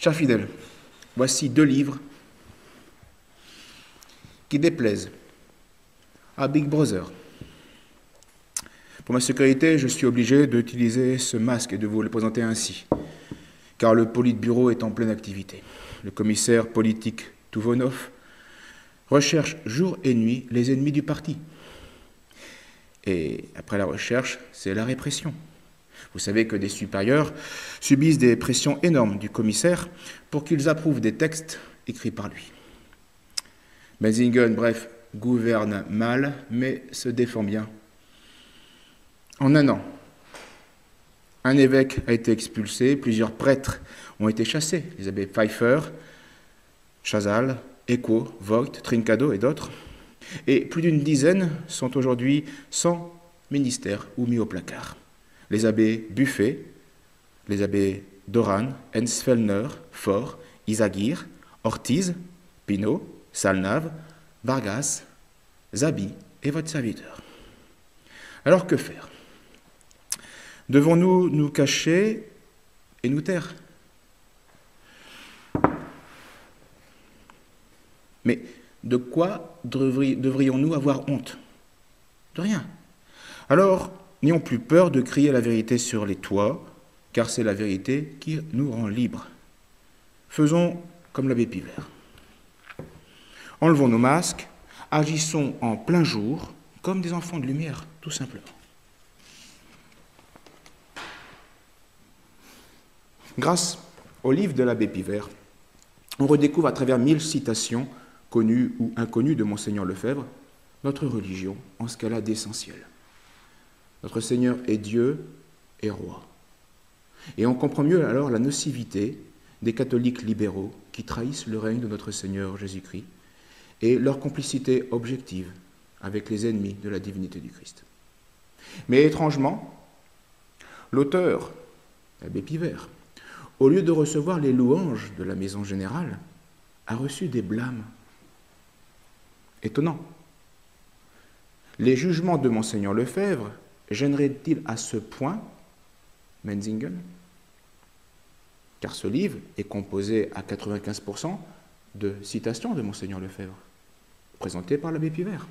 Chers fidèles, voici 2 livres qui déplaisent à Big Brother. Pour ma sécurité, je suis obligé d'utiliser ce masque et de vous le présenter ainsi, car le Politburo est en pleine activité. Le commissaire politique Touvonov recherche jour et nuit les ennemis du parti. Et après la recherche, c'est la répression. Vous savez que des supérieurs subissent des pressions énormes du commissaire pour qu'ils approuvent des textes écrits par lui. Menzingen, bref, gouverne mal, mais se défend bien. En 1 an, un évêque a été expulsé, plusieurs prêtres ont été chassés, les abbés Pfeiffer, Chazal, Eco, Voigt, Trincado et d'autres. Et plus d'une dizaine sont aujourd'hui sans ministère ou mis au placard. Les abbés Buffet, les abbés Doran, Ensfellner, Faure, Isagir, Ortiz, Pinault, Salnave, Vargas, Zabi et votre serviteur. Alors que faire? Devons-nous nous cacher et nous taire? Mais de quoi devrions-nous avoir honte? De rien. Alors, n'ayons plus peur de crier la vérité sur les toits, car c'est la vérité qui nous rend libres. Faisons comme l'abbé Pivert. Enlevons nos masques, agissons en plein jour, comme des enfants de lumière, tout simplement. Grâce au livre de l'abbé Pivert, on redécouvre à travers 1000 citations, connues ou inconnues de Monseigneur Lefebvre, notre religion en ce qu'elle a d'essentiel. Notre Seigneur est Dieu et roi. Et on comprend mieux alors la nocivité des catholiques libéraux qui trahissent le règne de notre Seigneur Jésus-Christ et leur complicité objective avec les ennemis de la divinité du Christ. Mais étrangement, l'auteur, l'abbé Pivert, au lieu de recevoir les louanges de la maison générale, a reçu des blâmes. Étonnant. Les jugements de Monseigneur Lefebvre gêneraient-ils à ce point Menzingen? Car ce livre est composé à 95% de citations de Monseigneur Lefebvre, présentées par l'abbé Pivert.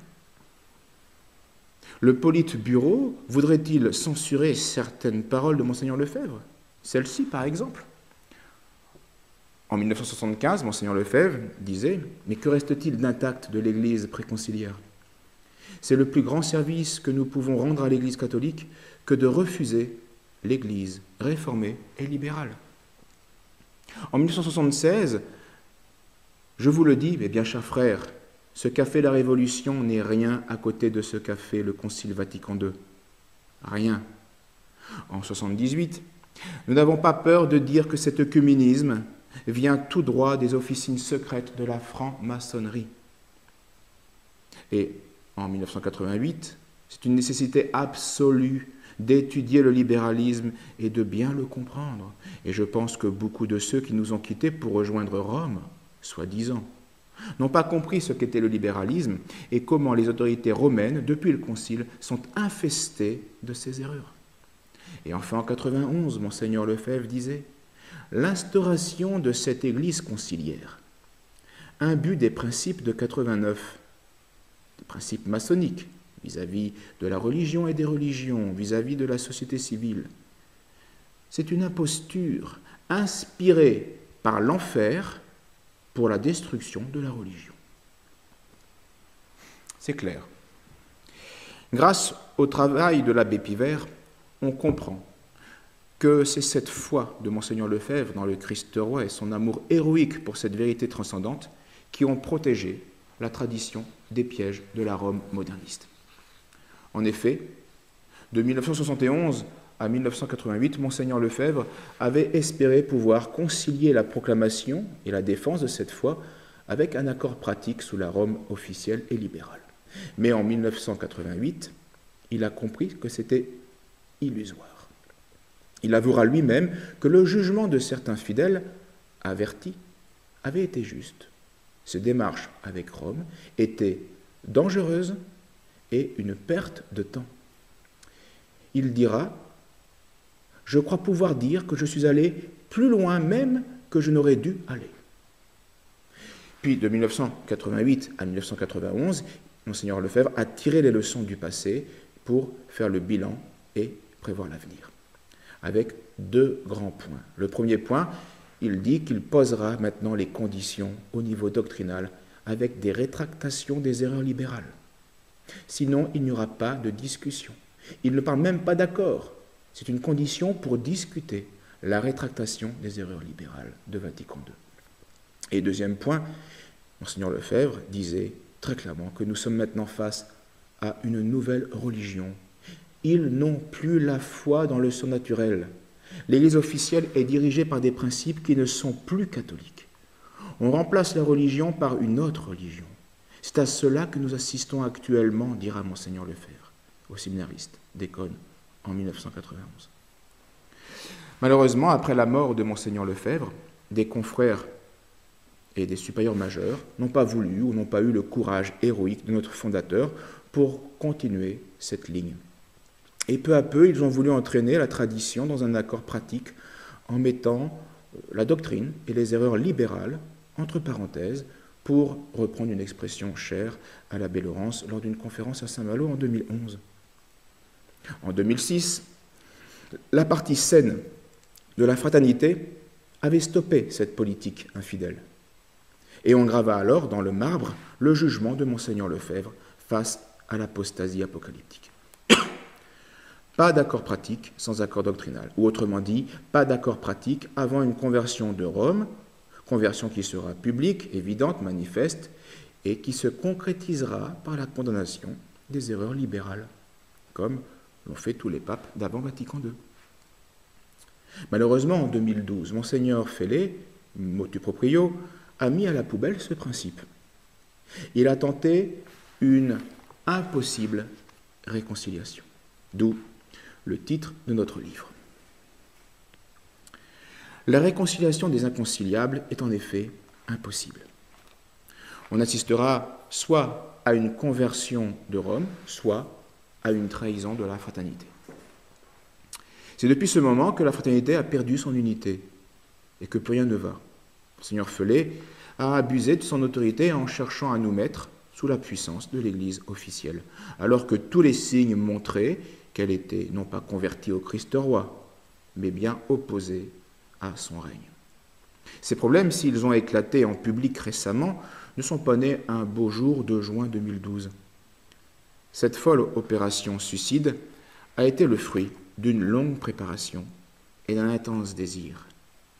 Le Politburo voudrait-il censurer certaines paroles de Monseigneur Lefebvre? Celle-ci, par exemple. En 1975, Monseigneur Lefebvre disait « Mais que reste-t-il d'intact de l'Église préconciliaire? C'est le plus grand service que nous pouvons rendre à l'Église catholique que de refuser l'Église réformée et libérale. » En 1976, je vous le dis, mes bien chers frères, ce qu'a fait la Révolution n'est rien à côté de ce qu'a fait le Concile Vatican II. Rien. En 1978, nous n'avons pas peur de dire que cet œcuménisme vient tout droit des officines secrètes de la franc-maçonnerie. Et en 1988, c'est une nécessité absolue d'étudier le libéralisme et de bien le comprendre. Et je pense que beaucoup de ceux qui nous ont quittés pour rejoindre Rome, soi-disant, n'ont pas compris ce qu'était le libéralisme et comment les autorités romaines, depuis le Concile, sont infestées de ces erreurs. Et enfin, en 91, Monseigneur Lefebvre disait « L'instauration de cette Église conciliaire, imbue des principes de 89, des principes maçonniques, vis-à-vis de la religion et des religions, vis-à-vis de la société civile, c'est une imposture inspirée par l'enfer pour la destruction de la religion. » C'est clair. Grâce au travail de l'abbé Pivert, on comprend que c'est cette foi de Monseigneur Lefebvre dans le Christ roi et son amour héroïque pour cette vérité transcendante qui ont protégé la tradition des pièges de la Rome moderniste. En effet, de 1971 à 1988, Monseigneur Lefebvre avait espéré pouvoir concilier la proclamation et la défense de cette foi avec un accord pratique sous la Rome officielle et libérale. Mais en 1988, il a compris que c'était illusoire. Il avouera lui-même que le jugement de certains fidèles avertis avait été juste. Ces démarches avec Rome étaient dangereuses et une perte de temps. Il dira « Je crois pouvoir dire que je suis allé plus loin même que je n'aurais dû aller. Puis de 1988 à 1991, Monseigneur Lefebvre a tiré les leçons du passé pour faire le bilan et prévoir l'avenir, avec deux grands points. Le premier point, il dit qu'il posera maintenant les conditions au niveau doctrinal avec des rétractations des erreurs libérales. Sinon, il n'y aura pas de discussion. Il ne parle même pas d'accord. C'est une condition pour discuter la rétractation des erreurs libérales de Vatican II. Et deuxième point, Monseigneur Lefebvre disait très clairement que nous sommes maintenant face à une nouvelle religion. Ils n'ont plus la foi dans le surnaturel. L'Église officielle est dirigée par des principes qui ne sont plus catholiques. On remplace la religion par une autre religion. C'est à cela que nous assistons actuellement, dira Monseigneur Lefebvre, au séminariste d'Écône en 1991. Malheureusement, après la mort de Monseigneur Lefebvre, des confrères et des supérieurs majeurs n'ont pas voulu ou n'ont pas eu le courage héroïque de notre fondateur pour continuer cette ligne. Et peu à peu, ils ont voulu entraîner la tradition dans un accord pratique en mettant la doctrine et les erreurs libérales entre parenthèses pour reprendre une expression chère à l'abbé Laurence lors d'une conférence à Saint-Malo en 2011. En 2006, la partie saine de la fraternité avait stoppé cette politique infidèle. Et on grava alors dans le marbre le jugement de Monseigneur Lefebvre face à l'apostasie apocalyptique. Pas d'accord pratique sans accord doctrinal, ou autrement dit, pas d'accord pratique avant une conversion de Rome, conversion qui sera publique, évidente, manifeste, et qui se concrétisera par la condamnation des erreurs libérales, comme l'ont fait tous les papes d'avant Vatican II. Malheureusement, en 2012, Monseigneur Fellet, motu proprio, a mis à la poubelle ce principe. Il a tenté une impossible réconciliation, d'où le titre de notre livre. La réconciliation des inconciliables est en effet impossible. On assistera soit à une conversion de Rome, soit à une trahison de la fraternité. C'est depuis ce moment que la fraternité a perdu son unité et que plus rien ne va. Monseigneur Fellet a abusé de son autorité en cherchant à nous mettre sous la puissance de l'Église officielle, alors que tous les signes montraient qu'elle était non pas convertie au Christ roi, mais bien opposée à son règne. Ces problèmes, s'ils ont éclaté en public récemment, ne sont pas nés un beau jour de juin 2012. Cette folle opération suicide a été le fruit d'une longue préparation et d'un intense désir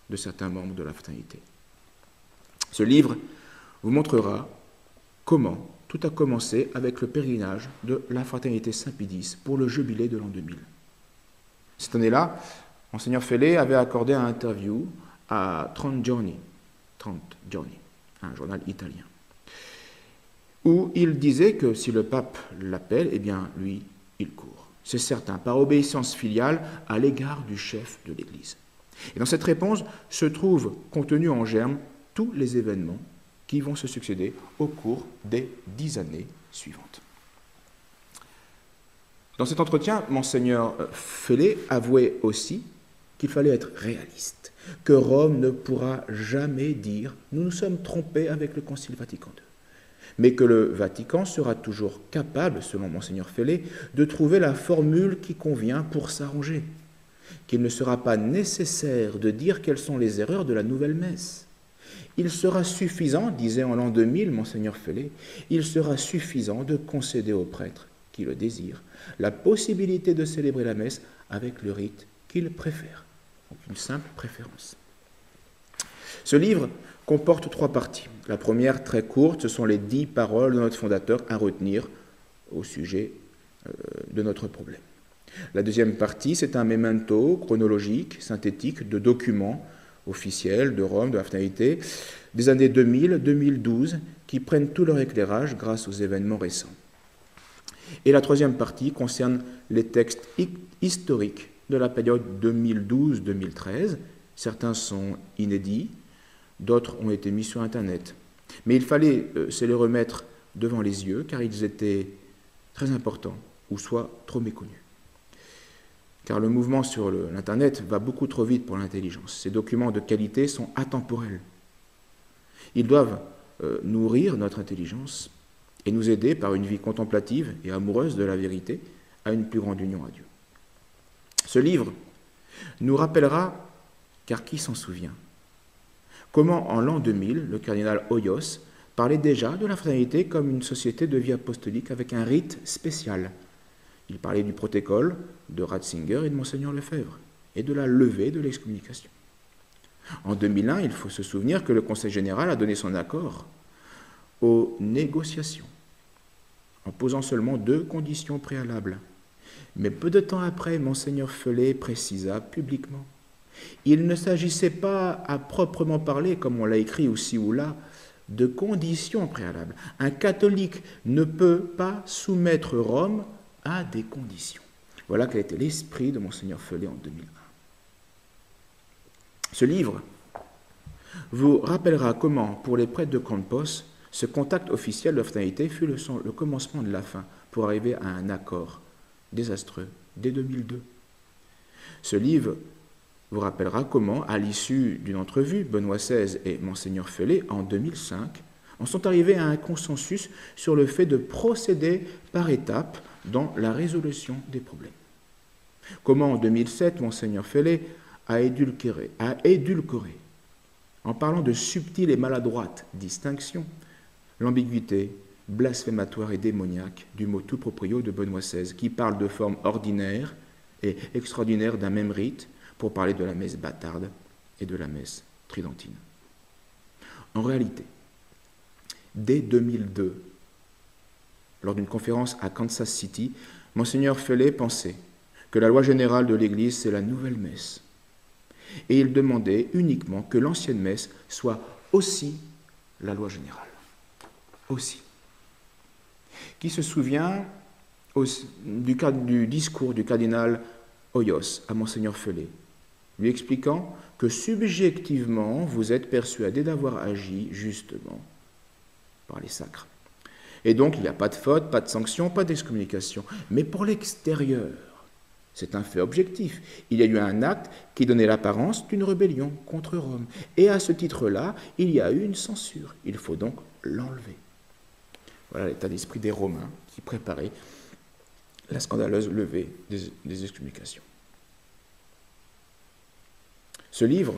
de certains membres de la fraternité. Ce livre vous montrera comment tout a commencé avec le pèlerinage de la fraternité Saint-Pédis pour le jubilé de l'an 2000. Cette année-là, Monseigneur Fellet avait accordé un interview à 30 Giorni, un journal italien, où il disait que si le pape l'appelle, eh bien lui, il court. C'est certain, par obéissance filiale à l'égard du chef de l'Église. Et dans cette réponse se trouvent contenus en germe tous les événements qui vont se succéder au cours des 10 années suivantes. Dans cet entretien, Monseigneur Fellet avouait aussi qu'il fallait être réaliste, que Rome ne pourra jamais dire « nous nous sommes trompés avec le Concile Vatican II », mais que le Vatican sera toujours capable, selon Monseigneur Fellet, de trouver la formule qui convient pour s'arranger, qu'il ne sera pas nécessaire de dire quelles sont les erreurs de la nouvelle messe. Il sera suffisant, disait en l'an 2000 Monseigneur Fellet, il sera suffisant de concéder aux prêtres qui le désirent la possibilité de célébrer la messe avec le rite qu'ils préfèrent. Donc une simple préférence. Ce livre comporte 3 parties. La première, très courte, ce sont les 10 paroles de notre fondateur à retenir au sujet de notre problème. La deuxième partie, c'est un memento chronologique, synthétique, de documents officiels de Rome, de la fraternité, des années 2000-2012, qui prennent tout leur éclairage grâce aux événements récents. Et la troisième partie concerne les textes historiques de la période 2012-2013. Certains sont inédits, d'autres ont été mis sur Internet. Mais il fallait se les remettre devant les yeux, car ils étaient très importants, ou soit trop méconnus. car le mouvement sur l'Internet va beaucoup trop vite pour l'intelligence. Ces documents de qualité sont atemporels. Ils doivent nourrir notre intelligence et nous aider par une vie contemplative et amoureuse de la vérité à une plus grande union à Dieu. Ce livre nous rappellera, car qui s'en souvient, comment en l'an 2000, le cardinal Hoyos parlait déjà de la fraternité comme une société de vie apostolique avec un rite spécial. Il parlait du protocole de Ratzinger et de Monseigneur Lefebvre et de la levée de l'excommunication. En 2001, il faut se souvenir que le Conseil général a donné son accord aux négociations, en posant seulement 2 conditions préalables. Mais peu de temps après, Monseigneur Felet précisa publiquement: il ne s'agissait pas à proprement parler, comme on l'a écrit aussi ou là, de conditions préalables. Un catholique ne peut pas soumettre Rome à des conditions. Voilà quel était l'esprit de Monseigneur Felet en 2001. Ce livre vous rappellera comment, pour les prêtres de Campos, ce contact officiel de la fraternité fut le commencement de la fin pour arriver à un accord désastreux dès 2002. Ce livre vous rappellera comment, à l'issue d'une entrevue, Benoît XVI et Monseigneur Felet, en 2005, en sont arrivés à un consensus sur le fait de procéder par étapes dans la résolution des problèmes. Comment, en 2007, Monseigneur Felet a édulcoré, en parlant de subtile et maladroite distinction, l'ambiguïté blasphématoire et démoniaque du mot tout proprio de Benoît XVI, qui parle de forme ordinaire et extraordinaire d'un même rite pour parler de la messe bâtarde et de la messe tridentine. En réalité, dès 2002, lors d'une conférence à Kansas City, Monseigneur Felet pensait que la loi générale de l'Église, c'est la nouvelle messe. Et il demandait uniquement que l'ancienne messe soit aussi la loi générale. Aussi. Qui se souvient du discours du cardinal Hoyos à Monseigneur Felet, lui expliquant que subjectivement, vous êtes persuadé d'avoir agi justement par les sacres. Et donc, il n'y a pas de faute, pas de sanction, pas d'excommunication. Mais pour l'extérieur, c'est un fait objectif. Il y a eu un acte qui donnait l'apparence d'une rébellion contre Rome. Et à ce titre-là, il y a eu une censure. Il faut donc l'enlever. Voilà l'état d'esprit des Romains qui préparaient la scandaleuse levée des excommunications. Ce livre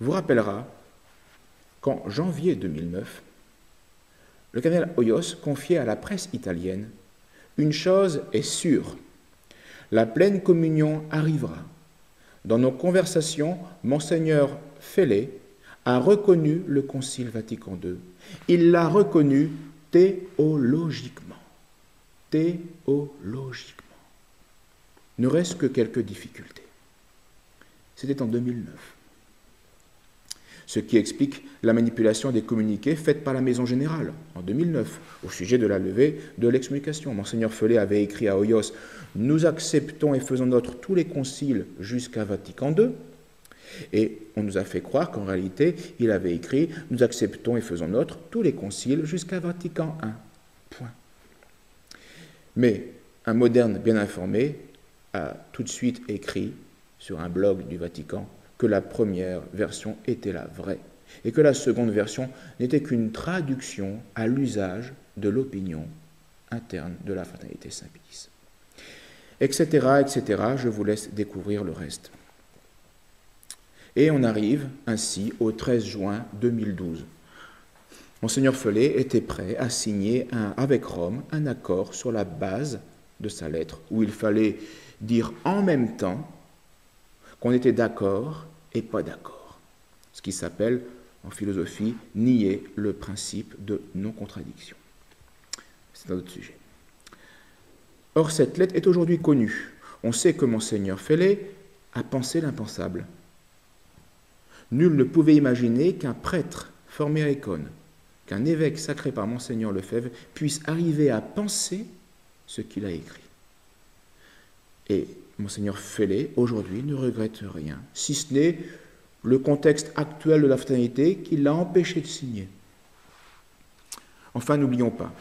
vous rappellera qu'en janvier 2009, le cardinal Hoyos confiait à la presse italienne: une chose est sûre, la pleine communion arrivera. Dans nos conversations, Monseigneur Felet a reconnu le Concile Vatican II. Il l'a reconnu théologiquement. Théologiquement. Ne reste que quelques difficultés. C'était en 2009. Ce qui explique la manipulation des communiqués faite par la Maison Générale en 2009 au sujet de la levée de l'excommunication. Monseigneur Felet avait écrit à Hoyos: nous acceptons et faisons nôtre tous les conciles jusqu'à Vatican II. Et on nous a fait croire qu'en réalité, il avait écrit: nous acceptons et faisons nôtre tous les conciles jusqu'à Vatican I. Point. Mais un moderne bien informé a tout de suite écrit sur un blog du Vatican que la première version était la vraie et que la seconde version n'était qu'une traduction à l'usage de l'opinion interne de la fraternité Saint-Pie, etc., etc. Je vous laisse découvrir le reste. Et on arrive ainsi au 13 juin 2012. Monseigneur Felet était prêt à signer avec Rome un accord sur la base de sa lettre, où il fallait dire en même temps qu'on était d'accord et pas d'accord, ce qui s'appelle en philosophie nier le principe de non-contradiction. C'est un autre sujet. Or, cette lettre est aujourd'hui connue. On sait que Monseigneur Felet a pensé l'impensable. Nul ne pouvait imaginer qu'un prêtre formé à Écône, qu'un évêque sacré par Monseigneur Lefebvre puisse arriver à penser ce qu'il a écrit. Et Monseigneur Felet, aujourd'hui, ne regrette rien, si ce n'est le contexte actuel de la fraternité qui l'a empêché de signer. Enfin, n'oublions pas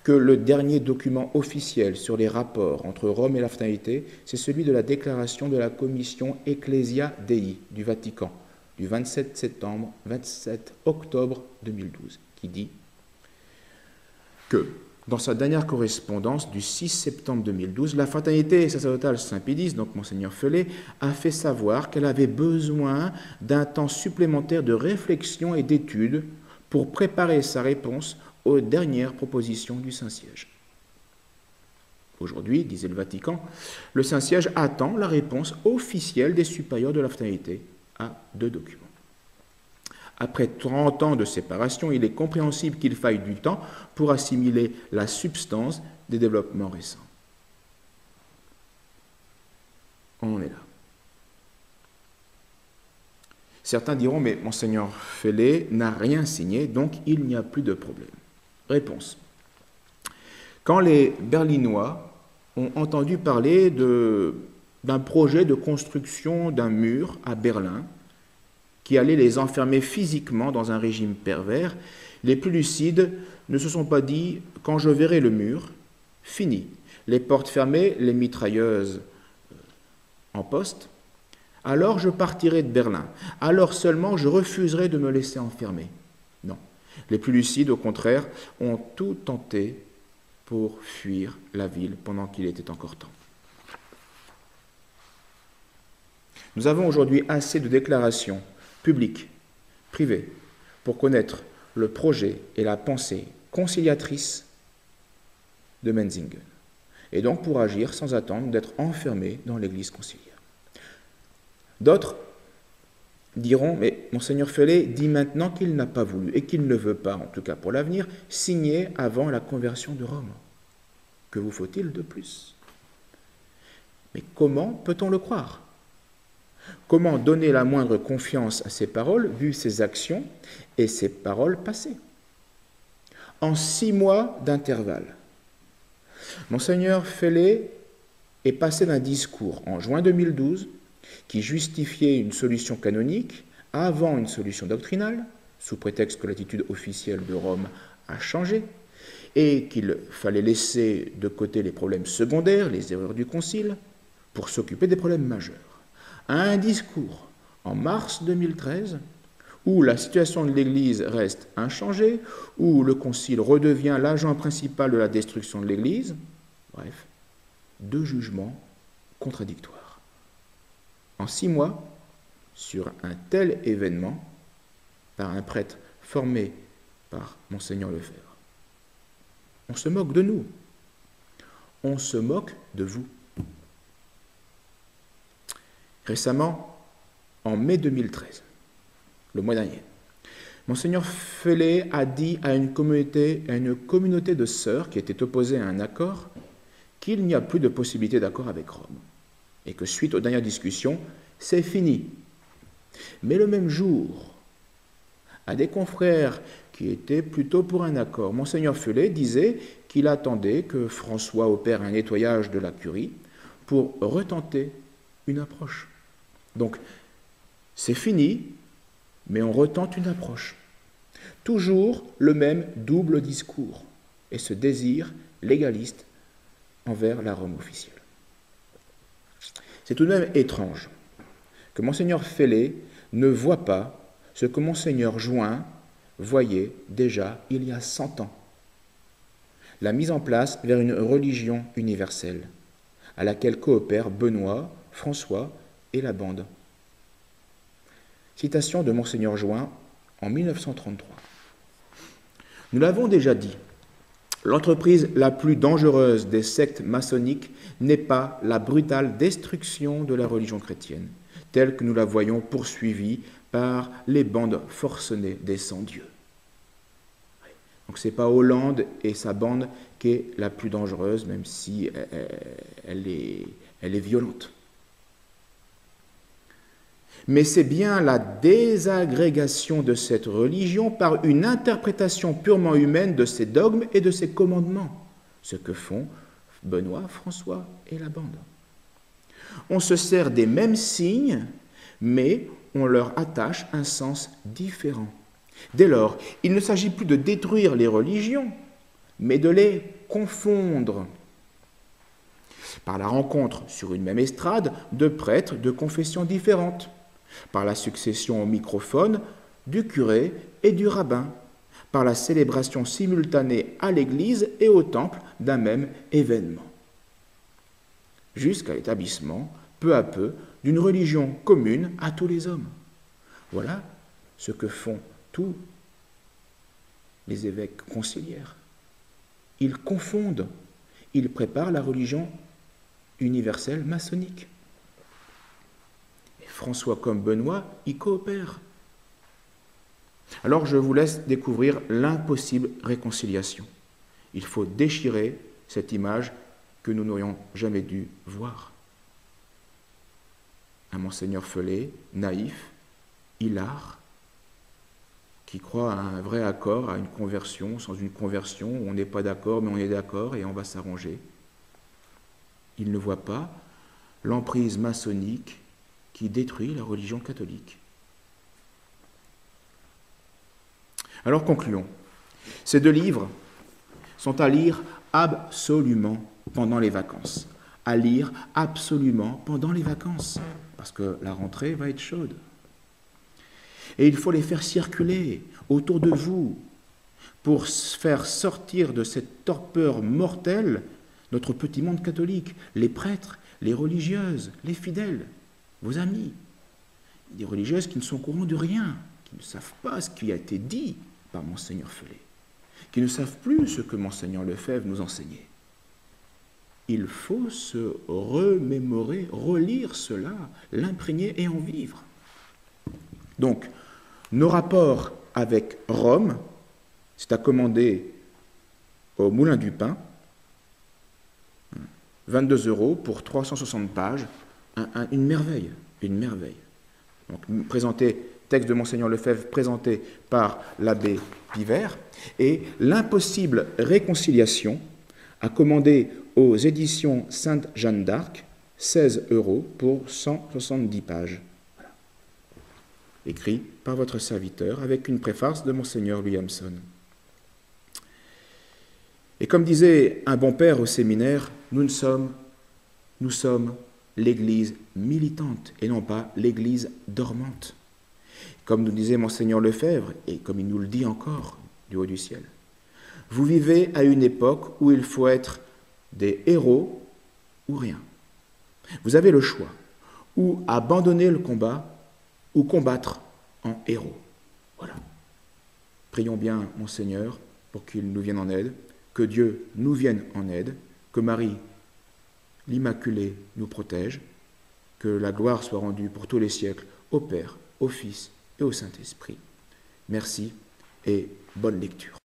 que le dernier document officiel sur les rapports entre Rome et la fraternité, c'est celui de la déclaration de la commission Ecclesia Dei du Vatican du 27 octobre 2012, qui dit que dans sa dernière correspondance du 6 septembre 2012, la fraternité sacerdotale Saint-Pédis, donc Monseigneur Fellet, a fait savoir qu'elle avait besoin d'un temps supplémentaire de réflexion et d'étude pour préparer sa réponse aux dernières propositions du Saint-Siège. Aujourd'hui, disait le Vatican, le Saint-Siège attend la réponse officielle des supérieurs de la fraternité à 2 documents. Après 30 ans de séparation, il est compréhensible qu'il faille du temps pour assimiler la substance des développements récents. On est là. Certains diront, mais Monseigneur Fellet n'a rien signé, donc il n'y a plus de problème. Réponse. Quand les Berlinois ont entendu parler d'un projet de construction d'un mur à Berlin, qui allait les enfermer physiquement dans un régime pervers, les plus lucides ne se sont pas dit « quand je verrai le mur, fini, les portes fermées, les mitrailleuses en poste, alors je partirai de Berlin, alors seulement je refuserai de me laisser enfermer. » Non, les plus lucides, au contraire, ont tout tenté pour fuir la ville pendant qu'il était encore temps. Nous avons aujourd'hui assez de déclarations public, privé, pour connaître le projet et la pensée conciliatrice de Menzinger, et donc pour agir sans attendre d'être enfermé dans l'Église conciliaire. D'autres diront, mais Monseigneur Fellet dit maintenant qu'il n'a pas voulu, et qu'il ne veut pas, en tout cas pour l'avenir, signer avant la conversion de Rome. Que vous faut-il de plus? Mais comment peut-on le croire? Comment donner la moindre confiance à ces paroles, vu ses actions et ses paroles passées? En 6 mois d'intervalle, Monseigneur Fellet est passé d'un discours en juin 2012 qui justifiait une solution canonique avant une solution doctrinale, sous prétexte que l'attitude officielle de Rome a changé, et qu'il fallait laisser de côté les problèmes secondaires, les erreurs du Concile, pour s'occuper des problèmes majeurs, à un discours en mars 2013 où la situation de l'Église reste inchangée, où le Concile redevient l'agent principal de la destruction de l'Église. Bref, 2 jugements contradictoires. En 6 mois, sur un tel événement, par un prêtre formé par Monseigneur Lefebvre. On se moque de nous. On se moque de vous. Récemment, en mai 2013, le mois dernier, Monseigneur Fellet a dit à une communauté de sœurs qui était opposée à un accord qu'il n'y a plus de possibilité d'accord avec Rome et que suite aux dernières discussions, c'est fini. Mais le même jour, à des confrères qui étaient plutôt pour un accord, Monseigneur Fellet disait qu'il attendait que François opère un nettoyage de la curie pour retenter une approche. Donc, c'est fini, mais on retente une approche. Toujours le même double discours et ce désir légaliste envers la Rome officielle. C'est tout de même étrange que Monseigneur Fellet ne voit pas ce que Monseigneur Join voyait déjà il y a 100 ans. La mise en place vers une religion universelle, à laquelle coopèrent Benoît, François et la bande. Citation de Monseigneur Join en 1933. Nous l'avons déjà dit, l'entreprise la plus dangereuse des sectes maçonniques n'est pas la brutale destruction de la religion chrétienne, telle que nous la voyons poursuivie par les bandes forcenées des sans-dieux. Donc ce n'est pas Hollande et sa bande qui est la plus dangereuse, même si elle est violente. Mais c'est bien la désagrégation de cette religion par une interprétation purement humaine de ses dogmes et de ses commandements, ce que font Benoît, François et la bande. On se sert des mêmes signes, mais on leur attache un sens différent. Dès lors, il ne s'agit plus de détruire les religions, mais de les confondre par la rencontre sur une même estrade de prêtres de confessions différentes, par la succession au microphone du curé et du rabbin, par la célébration simultanée à l'église et au temple d'un même événement, jusqu'à l'établissement, peu à peu, d'une religion commune à tous les hommes. Voilà ce que font tous les évêques conciliaires. Ils confondent, ils préparent la religion universelle maçonnique. Et François comme Benoît y coopèrent. Alors je vous laisse découvrir l'impossible réconciliation. Il faut déchirer cette image que nous n'aurions jamais dû voir. Un monseigneur Felet, naïf, hilar, qui croit à un vrai accord, à une conversion, sans une conversion où on n'est pas d'accord, mais on est d'accord et on va s'arranger. Il ne voit pas l'emprise maçonnique qui détruit la religion catholique. Alors concluons. Ces deux livres sont à lire absolument pendant les vacances. À lire absolument pendant les vacances, parce que la rentrée va être chaude. Et il faut les faire circuler autour de vous pour faire sortir de cette torpeur mortelle notre petit monde catholique, les prêtres, les religieuses, les fidèles, vos amis, des religieuses qui ne sont au courant de rien, qui ne savent pas ce qui a été dit par Monseigneur Felet, qui ne savent plus ce que Monseigneur Lefebvre nous enseignait. Il faut se remémorer, relire cela, l'imprégner et en vivre. Donc, nos rapports avec Rome, c'est à commander au Moulin du Pain, 22 € pour 360 pages, une merveille, une merveille. Donc, texte de Monseigneur Lefebvre présenté par l'abbé Pivert, et l'impossible réconciliation à commander aux éditions Sainte Jeanne d'Arc, 16 € pour 170 pages. Voilà. Écrit par votre serviteur avec une préface de Monseigneur Williamson. Et comme disait un bon père au séminaire, nous sommes l'Église militante et non pas l'Église dormante. Comme nous disait Monseigneur Lefebvre, et comme il nous le dit encore du haut du ciel, vous vivez à une époque où il faut être des héros ou rien. Vous avez le choix, ou abandonner le combat, ou combattre en héros. Voilà. Prions bien, Monseigneur, pour qu'il nous vienne en aide, que Dieu nous vienne en aide, que Marie, l'Immaculée, nous protège, que la gloire soit rendue pour tous les siècles au Père, au Fils et au Saint-Esprit. Merci et bonne lecture.